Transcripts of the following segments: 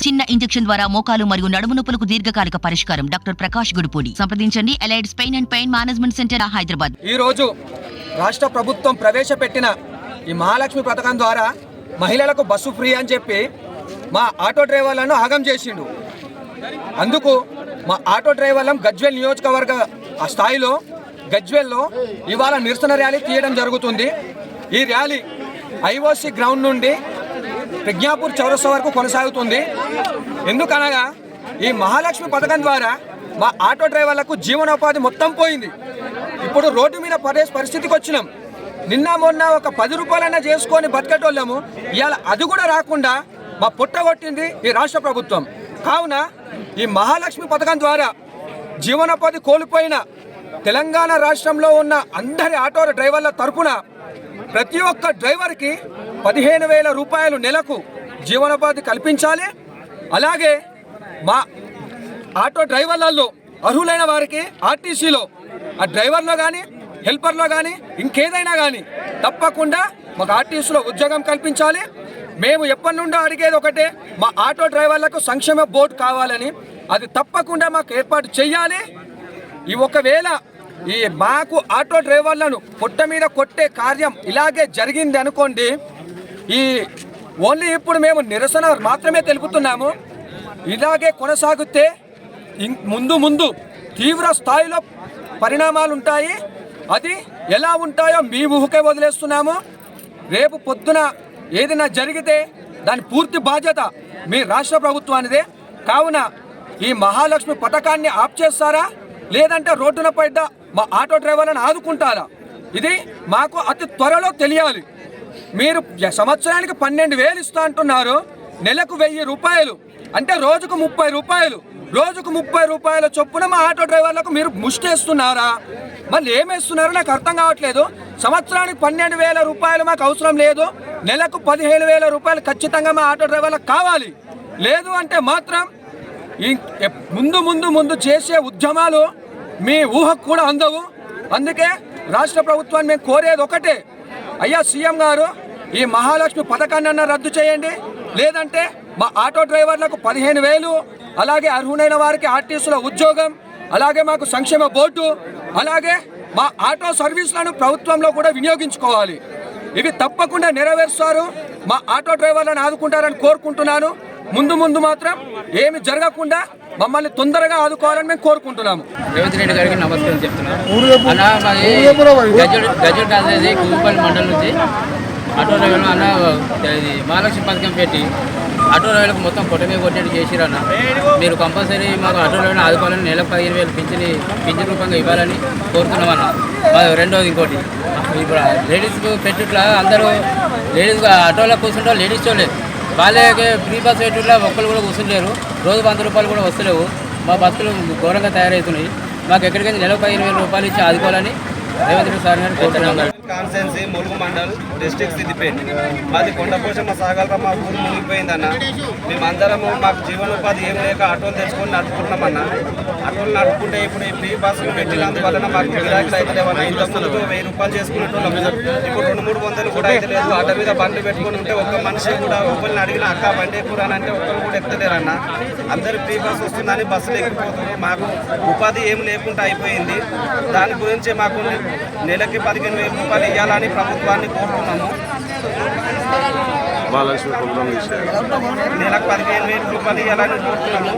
చిన్న ఇంజెక్షన్ ద్వారా మోకాలు మరియు నడుము నొప్పులకు దీర్ఘకాలిక పరిష్కారం. డాక్టర్ ప్రకాష్ గుడిపూడి. సంప్రదించండి. Allied's pain and pain management centre, Hyderabad. ఈ రోజు రాష్ట్ర ప్రభుత్వం ప్రవేశపెట్టిన ఈ మహాలక్ష్మి పథకం ద్వారా మహిళలకు బస్సు ఫ్రీ అని చెప్పి మా ఆటో డ్రైవర్లను ఆగం చేసిండు. అందుకు మా ఆటో డ్రైవర్లం గజ్వేల్ నియోజకవర్గ ఆ స్థాయిలో గజ్వేల్లో ఇవాళ నిరసన ర్యాలీ తీయడం జరుగుతుంది. ఈ ర్యాలీ ఐఓసి గ్రౌండ్ నుండి ప్రజ్ఞాపూర్ చౌరస్తా వరకు కొనసాగుతుంది. ఎందుకనగా ఈ మహాలక్ష్మి పథకం ద్వారా మా ఆటో డ్రైవర్లకు జీవనోపాధి మొత్తం పోయింది. ఇప్పుడు రోడ్డు మీద పడే పరిస్థితికి వచ్చినాం. నిన్న మొన్న ఒక 10 రూపాయలైనా చేసుకొని బతికేటోళ్ళము. ఇవాళ అది కూడా రాకుండా మా పుట్టగొట్టింది ఈ రాష్ట్ర ప్రభుత్వం. కావున ఈ మహాలక్ష్మి పథకం ద్వారా జీవనోపాధి కోల్పోయిన తెలంగాణ రాష్ట్రంలో ఉన్న అందరి ఆటో డ్రైవర్ల తరఫున ప్రతి ఒక్క డ్రైవర్కి 15,000 రూపాయలు నెలకు జీవనోపాధి కల్పించాలి. అలాగే మా ఆటో డ్రైవర్లలో అర్హులైన వారికి ఆర్టీసీలో ఆ డ్రైవర్లో కానీ హెల్పర్లో కానీ ఇంకేదైనా కానీ తప్పకుండా మాకు ఆర్టీసీలో ఉద్యోగం కల్పించాలి. మేము ఎప్పటి నుండో అడిగేది ఒకటే, మా ఆటో డ్రైవర్లకు సంక్షేమ బోర్డు కావాలని. అది తప్పకుండా మాకు ఏర్పాటు చేయాలి. ఈ ఒకవేళ ఈ మాకు ఆటో డ్రైవర్లను పొట్ట మీద కొట్టే కార్యం ఇలాగే జరిగింది అనుకోండి, ఈ ఓన్లీ ఇప్పుడు మేము నిరసన మాత్రమే తెలుపుతున్నాము. ఇలాగే కొనసాగితే ముందు తీవ్ర స్థాయిలో పరిణామాలు ఉంటాయి. అది ఎలా ఉంటాయో మీ ఊహకే వదిలేస్తున్నాము. రేపు పొద్దున ఏదైనా జరిగితే దాని పూర్తి బాధ్యత మీ రాష్ట్ర ప్రభుత్వానిదే. కావున ఈ మహాలక్ష్మి పథకాన్ని ఆప్ చేస్తారా, లేదంటే రోడ్డున పడ్డ మా ఆటో డ్రైవర్లను ఆదుకుంటారా? ఇది మాకు అతి త్వరలో తెలియాలి. మీరు సంవత్సరానికి 12,000 ఇస్తా అంటున్నారు, నెలకు 1,000 రూపాయలు అంటే రోజుకు 30 రూపాయలు. రోజుకు 30 రూపాయల చొప్పున మా ఆటో డ్రైవర్లకు మీరు ముష్టేస్తున్నారా? మళ్ళీ ఏమేస్తున్నారో నాకు అర్థం కావట్లేదు. సంవత్సరానికి 12,000 రూపాయలు మాకు అవసరం లేదు, నెలకు 15,000 రూపాయలు ఖచ్చితంగా మా ఆటో డ్రైవర్లకు కావాలి. లేదు అంటే మాత్రం ముందు చేసే ఉద్యమాలు మీ ఊహకు కూడా అందవు. అందుకే రాష్ట్ర ప్రభుత్వాన్ని మేము కోరేది ఒకటే, అయ్యా సీఎం గారు, ఈ మహాలక్ష్మి పథకాన్ని అన్న రద్దు చేయండి. లేదంటే మా ఆటో డ్రైవర్లకు 15,000, అలాగే అర్హులైన వారికి ఆర్టీసీలో ఉద్యోగం, అలాగే మాకు సంక్షేమ బోర్డు, అలాగే మా ఆటో సర్వీసులను ప్రభుత్వంలో కూడా వినియోగించుకోవాలి. ఇవి తప్పకుండా నెరవేరుస్తారు. మా ఆటో డ్రైవర్లను ఆదుకుంటారని కోరుకుంటున్నాను. ముందు మాత్రం ఏమి జరగకుండా మమ్మల్ని తొందరగా ఆదుకోవాలని మేము కోరుకుంటున్నాము. రేవంత్ రెడ్డి గారికి నమస్కారం చెప్తున్నాను. గజెట్ అనేది కుదుపల్లి మండలం నుంచి ఆటో డ్రైవర్లు అన్న ఇది మహాలక్ష్మి పథకం పెట్టి ఆటో డ్రైవర్లకు మొత్తం కొట్టేట్టు చేసిరన్న. మీరు కంపల్సరీ మాకు ఆటో డ్రైవర్ని ఆదుకోవాలని నెలకు 15,000 పింఛన్ రూపంగా ఇవ్వాలని కోరుతున్నామన్న. రెండోది ఇంకోటి, ఇప్పుడు లేడీస్కు పెట్టుట్లా అందరూ లేడీస్ ఆటోలో కూర్చుంటే లేడీస్ లేదు, వాళ్ళకి ఫ్రీ బస్ పెట్టుట్లా ఒక్కరు కూడా కూర్చుంటారు. రోజు 100 రూపాయలు కూడా వస్తలేవు. మా బస్సులు ఘోరంగా తయారవుతున్నాయి. మాకు ఎక్కడికైనా నెలకు 15,000 రూపాయలు ఇచ్చి ఆదుకోవాలని రేవంత్ రెడ్డి సార్ గారు కోరుతున్నాం. Constituency Mulugu mandal, district Siddipet. మాది కొండపోషమ్మ సాగల్రా, మా ఊరు మునిగిపోయిందన్న. మేమందరము మాకు జీవనోపాధి ఏం లేక ఆటోలు తెచ్చుకొని నడుపుకుంటున్నామన్న. ఆటోలు నడుపుకుంటే ఇప్పుడు ఈ ఫ్రీ బస్సులు పెట్టినందువలన మాకు గిరాకీలు అయితే లేవన్న. ఇంతకుముందు 1,000 రూపాయలు చేసుకునేటోళ్ళము, ఇప్పుడు 200-300 కూడా అయితే లేదు. ఆటో మీద బండ్లు పెట్టుకుని ఉంటే ఒక్క మనిషి కూడా ఒకరిని అడిగిన అక్క బండి ఎక్కువ అంటే ఒక్కరు కూడా ఎత్తలేరన్న. అందరు ఫ్రీ బస్సు వస్తుందని బస్సులు ఎక్కిపోతుంది. మాకు ఉపాధి ఏం లేకుండా అయిపోయింది. దాని గురించి మాకు నెలకి 15,000 రూపాయలు ఇవ్వాలని ప్రభుత్వాన్ని కోరుతున్నాము. నెలకు 15,000 రూపాయలు ఇవ్వాలని కోరుతున్నాము.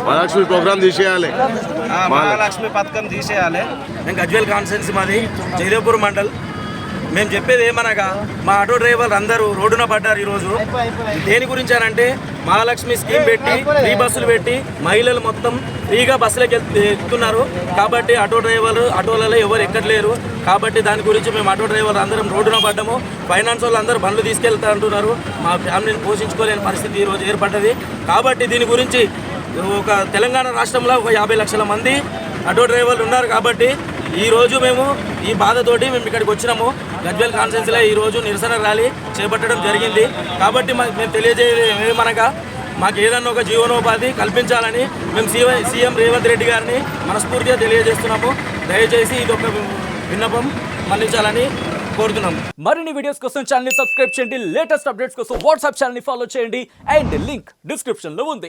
మహాలక్ష్మి ప్రోగ్రామ్ తీసేయాలి, మహాలక్ష్మి పథకం తీసేయాలి. మేము గజ్వేల్ కాన్స్టెన్సీ, మాది జైదేపూర్ మండల్. మేము చెప్పేది ఏమనగా, మా ఆటో డ్రైవర్లు అందరూ రోడ్డున పడ్డారు ఈరోజు. దేని గురించి అనంటే, మహాలక్ష్మి స్కీమ్ పెట్టి ఫ్రీ బస్సులు పెట్టి మహిళలు మొత్తం ఫ్రీగా బస్సులకు ఎక్కుతున్నారు. కాబట్టి ఆటోలలో ఎవరు ఎక్కట్లేరు. కాబట్టి దాని గురించి మేము ఆటో డ్రైవర్లు అందరం రోడ్డున పడ్డాము. ఫైనాన్స్ వాళ్ళు అందరూ బండ్లు తీసుకెళ్తా అంటున్నారు. మా ఫ్యామిలీని పోషించుకోలేని పరిస్థితి ఈరోజు ఏర్పడ్డది. కాబట్టి దీని గురించి ఒక తెలంగాణ రాష్ట్రంలో ఒక 50 లక్షల మంది ఆటో డ్రైవర్లు ఉన్నారు. కాబట్టి ఈరోజు మేము ఈ బాధతోటి మేము ఇక్కడికి వచ్చినాము. గజ్వేల్ కాన్స్టెన్సీలో ఈరోజు నిరసన ర్యాలీ చేపట్టడం జరిగింది. కాబట్టి మేము తెలియజేయమనగా, మాకు ఏదన్నా ఒక జీవనోపాధి కల్పించాలని మేము సీఎం రేవంత్ రెడ్డి గారిని మనస్ఫూర్తిగా తెలియజేస్తున్నాము. దయచేసి ఇది ఒక విన్నపం మన్నించాలని కోరుతున్నాం. మరిన్ని వీడియోస్ కోసం ఛానల్ ని సబ్స్క్రైబ్ చేయండి, లేటెస్ట్ అప్డేట్స్ కోసం వాట్సాప్ ఛానల్ ని ఫాలో చేయండి అండ్ లింక్ డిస్క్రిప్షన్ లో ఉంది.